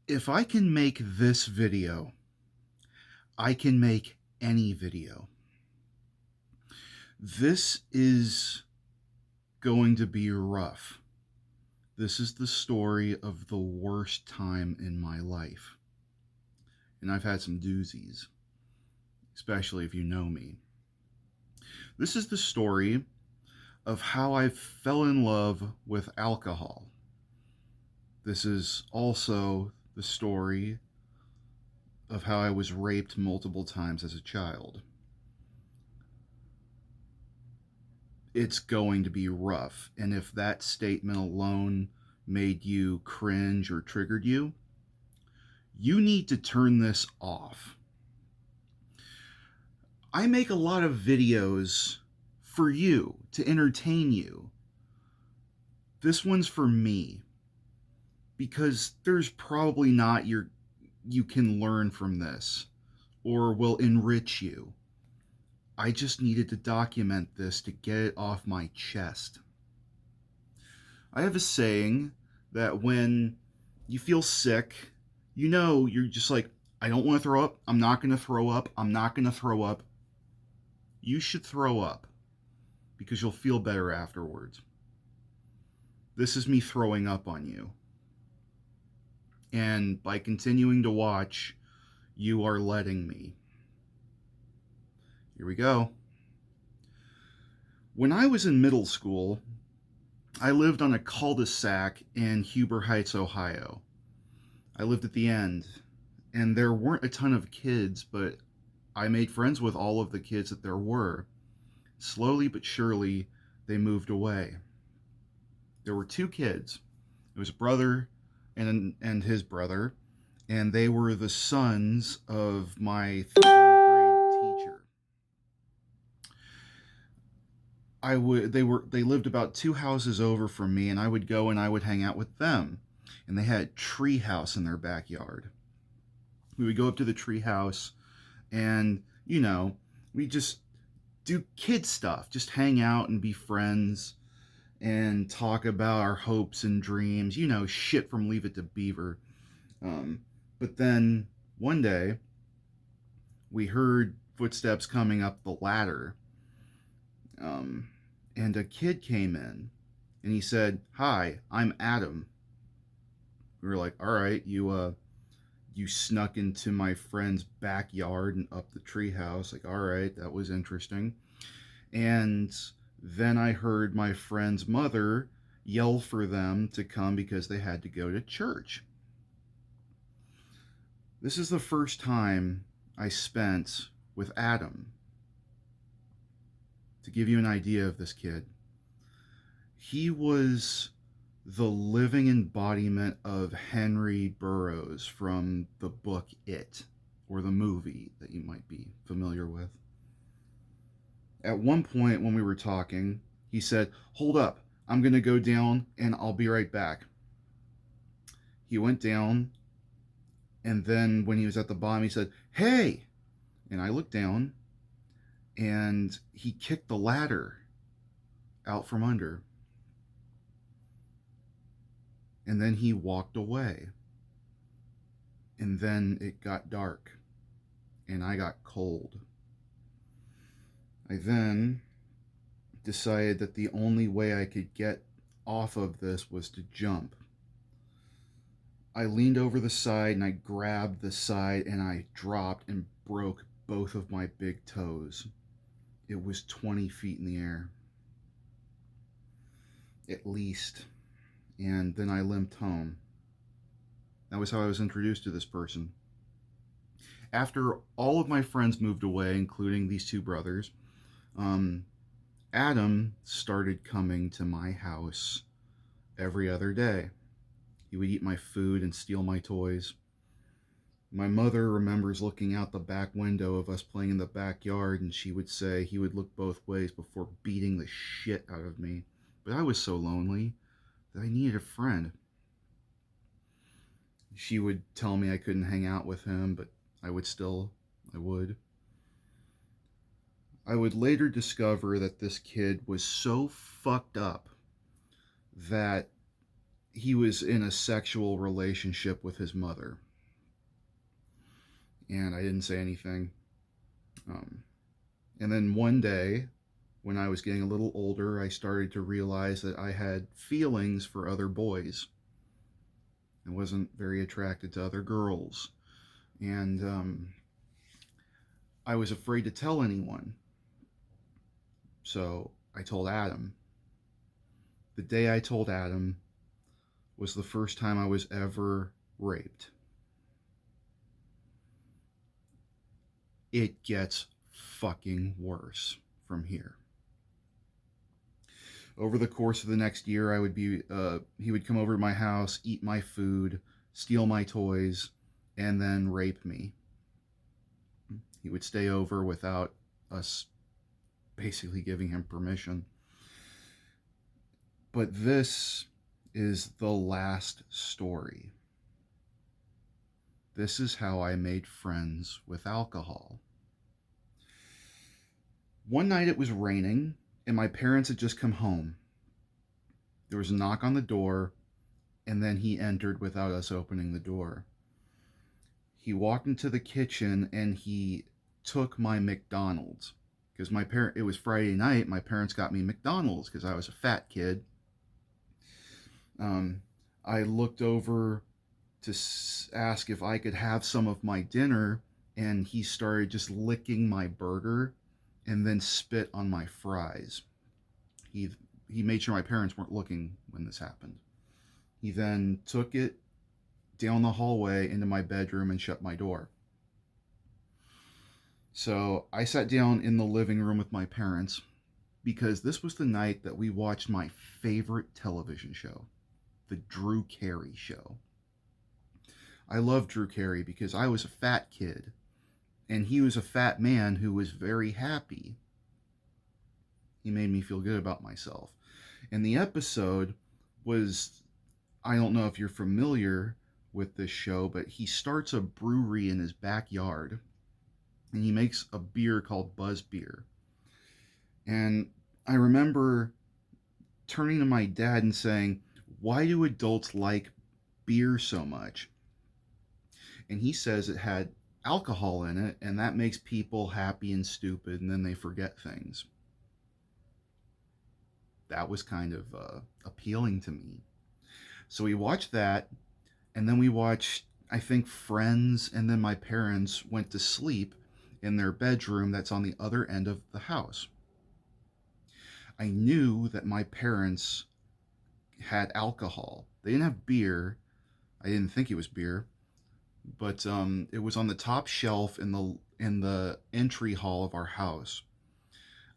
If I can make this video, I can make any video. This is going to be rough. This is the story of the worst time in my life. And I've had some doozies, especially if you know me. This is the story of how I fell in love with alcohol. This is also the story of how I was raped multiple times as a child. It's going to be rough. And if that statement alone made you cringe or triggered you, you need to turn this off. I make a lot of videos for you to entertain you. This one's for me because there's probably not you can learn from this or will enrich you. I just needed to document this to get it off my chest. I have a saying that when you feel sick, you're just like, I don't want to throw up. I'm not going to throw up. I'm not going to throw up. You should throw up because you'll feel better afterwards. This is me throwing up on you. And by continuing to watch, you are letting me. Here we go. When I was in middle school, I lived on a cul-de-sac in Huber Heights, Ohio. I lived at the end, and there weren't a ton of kids, but I made friends with all of the kids that there were. Slowly but surely, they moved away. There were two kids. It was a brother and his brother, and they were the sons of my third grade teacher. They lived about two houses over from me, and I would go and I would hang out with them. And they had a tree house in their backyard. We would go up to the tree house and, we just do kid stuff, just hang out and be friends and talk about our hopes and dreams, shit from Leave It to Beaver. But then one day we heard footsteps coming up the ladder, and a kid came in and he said, "Hi, I'm Adam." We were like, "All right, you snuck into my friend's backyard and up the treehouse." Like, all right, that was interesting. And then I heard my friend's mother yell for them to come because they had to go to church. This is the first time I spent with Adam. To give you an idea of this kid, he was the living embodiment of Henry Burroughs from the book It, or the movie that you might be familiar with. At one point when we were talking, he said, "Hold up, I'm going to go down and I'll be right back." He went down, and then when he was at the bottom, he said, "Hey!" And I looked down, and he kicked the ladder out from under. And then he walked away. And then it got dark, and I got cold. I then decided that the only way I could get off of this was to jump. I leaned over the side and I grabbed the side and I dropped and broke both of my big toes. It was 20 feet in the air, at least. And then I limped home. That was how I was introduced to this person. After all of my friends moved away, including these two brothers, Adam started coming to my house every other day. He would eat my food and steal my toys. My mother remembers looking out the back window of us playing in the backyard, and she would say he would look both ways before beating the shit out of me. But I was so lonely that I needed a friend. She would tell me I couldn't hang out with him, but I would. I would later discover that this kid was so fucked up that he was in a sexual relationship with his mother. And I didn't say anything. Um, and then one day, when I was getting a little older, I started to realize that I had feelings for other boys. I wasn't very attracted to other girls. And I was afraid to tell anyone. So I told Adam. The day I told Adam was the first time I was ever raped. It gets fucking worse from here. Over the course of the next year, he would come over to my house, eat my food, steal my toys, and then rape me. He would stay over without us basically giving him permission. But this is the last story. This is how I made friends with alcohol. One night it was raining, and my parents had just come home. There was a knock on the door, and then he entered without us opening the door. He walked into the kitchen and he took my McDonald's. Because it was Friday night, my parents got me McDonald's because I was a fat kid. I looked over to ask if I could have some of my dinner, and he started just licking my burger and then spit on my fries. He made sure my parents weren't looking when this happened. He then took it down the hallway into my bedroom and shut my door. So I sat down in the living room with my parents because this was the night that we watched my favorite television show, The Drew Carey Show. I love Drew Carey because I was a fat kid and he was a fat man who was very happy. He made me feel good about myself. And the episode was, I don't know if you're familiar with this show, but he starts a brewery in his backyard and he makes a beer called Buzz Beer. And I remember turning to my dad and saying, "Why do adults like beer so much?" And he says it had alcohol in it, and that makes people happy and stupid, and then they forget things. That was kind of appealing to me. So we watched that, and then we watched, I think, Friends, and then my parents went to sleep in their bedroom that's on the other end of the house. I knew that my parents had alcohol. They didn't have beer. I didn't think it was beer, but it was on the top shelf in the entry hall of our house.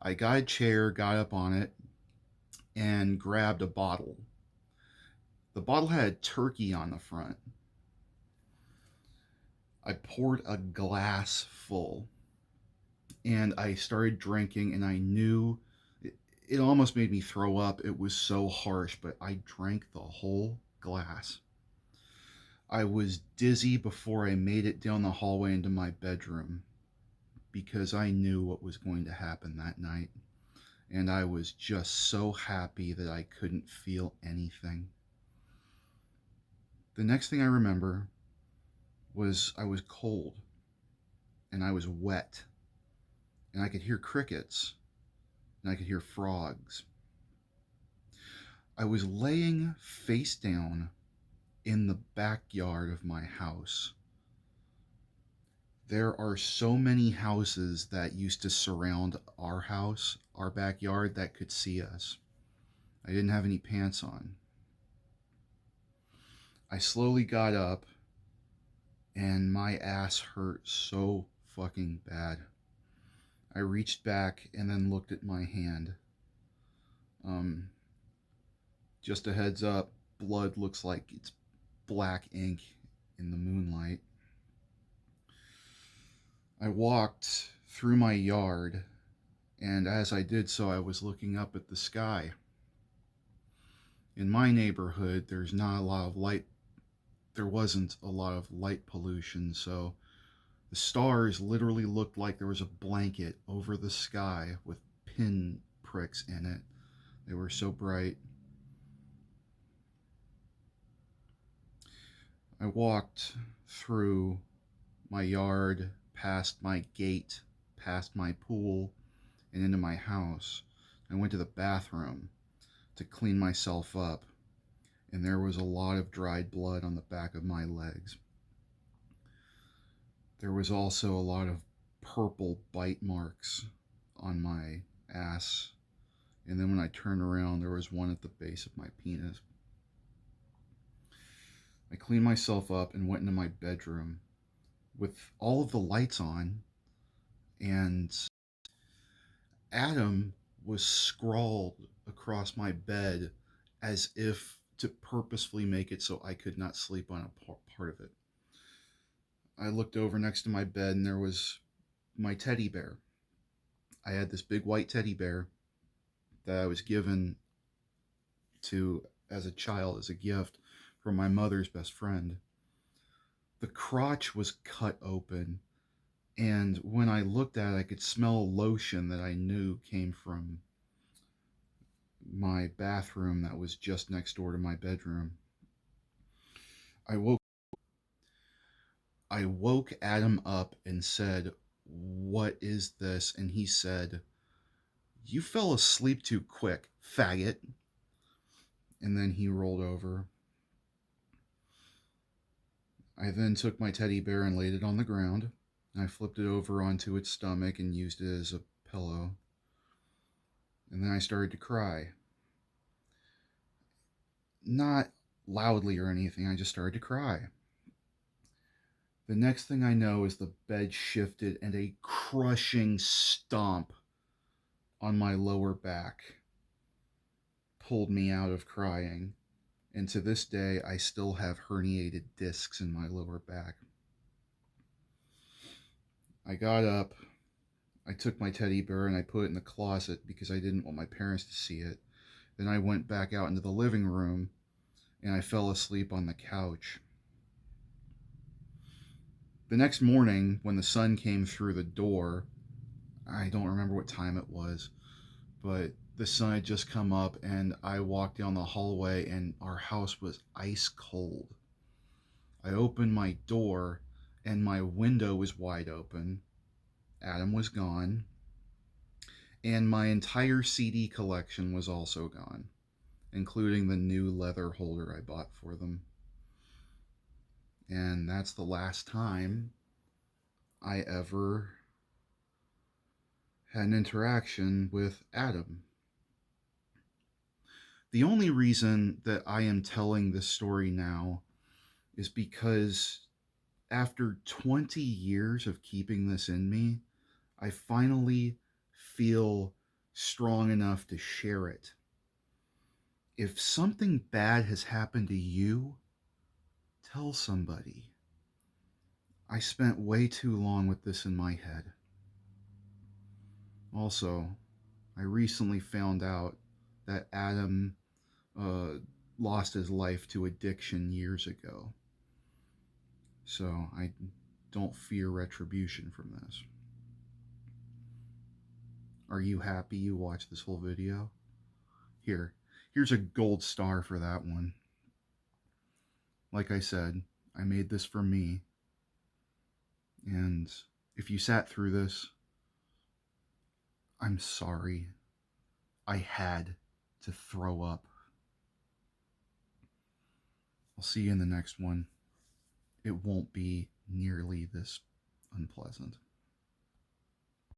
I got a chair, got up on it, and grabbed a bottle. The bottle had turkey on the front. I poured a glass full, and I started drinking, and I knew it almost made me throw up. It was so harsh, but I drank the whole glass. I was dizzy before I made it down the hallway into my bedroom because I knew what was going to happen that night. And I was just so happy that I couldn't feel anything. The next thing I remember was I was cold and I was wet and I could hear crickets and I could hear frogs. I was laying face down in the backyard of my house. There are so many houses that used to surround our house, our backyard, that could see us. I didn't have any pants on. I slowly got up and my ass hurt so fucking bad. I reached back and then looked at my hand. Just a heads up, blood looks like it's black ink in the moonlight. I walked through my yard, and as I did so, I was looking up at the sky. In my neighborhood, there's not a lot of light. There wasn't a lot of light pollution, so the stars literally looked like there was a blanket over the sky with pin pricks in it. They were so bright. I walked through my yard, past my gate, past my pool, and into my house. I went to the bathroom to clean myself up, and there was a lot of dried blood on the back of my legs. There was also a lot of purple bite marks on my ass, and then when I turned around, there was one at the base of my penis. I cleaned myself up and went into my bedroom with all of the lights on, and Adam was scrawled across my bed as if to purposefully make it so I could not sleep on a part of it. I looked over next to my bed and there was my teddy bear. I had this big white teddy bear that I was given to as a child as a gift from my mother's best friend. The crotch was cut open, and when I looked at it, I could smell lotion that I knew came from my bathroom that was just next door to my bedroom. I woke I woke Adam up and said, "What is this?" And he said, "You fell asleep too quick, faggot." And then he rolled over. I then took my teddy bear and laid it on the ground. I flipped it over onto its stomach and used it as a pillow. And then I started to cry. Not loudly or anything, I just started to cry. The next thing I know is the bed shifted and a crushing stomp on my lower back pulled me out of crying. And to this day, I still have herniated discs in my lower back. I got up, I took my teddy bear and I put it in the closet because I didn't want my parents to see it. Then I went back out into the living room and I fell asleep on the couch. The next morning, when the sun came through the door, I don't remember what time it was, but the sun had just come up and I walked down the hallway and our house was ice cold. I opened my door and my window was wide open. Adam was gone. And my entire CD collection was also gone, including the new leather holder I bought for them. And that's the last time I ever had an interaction with Adam. The only reason that I am telling this story now is because after 20 years of keeping this in me, I finally feel strong enough to share it. If something bad has happened to you, tell somebody. I spent way too long with this in my head. Also, I recently found out that Adam lost his life to addiction years ago. So I don't fear retribution from this. Are you happy you watched this whole video? Here's a gold star for that one. Like I said, I made this for me. And if you sat through this, I'm sorry. I had to throw up. I'll see you in the next one. It won't be nearly this unpleasant.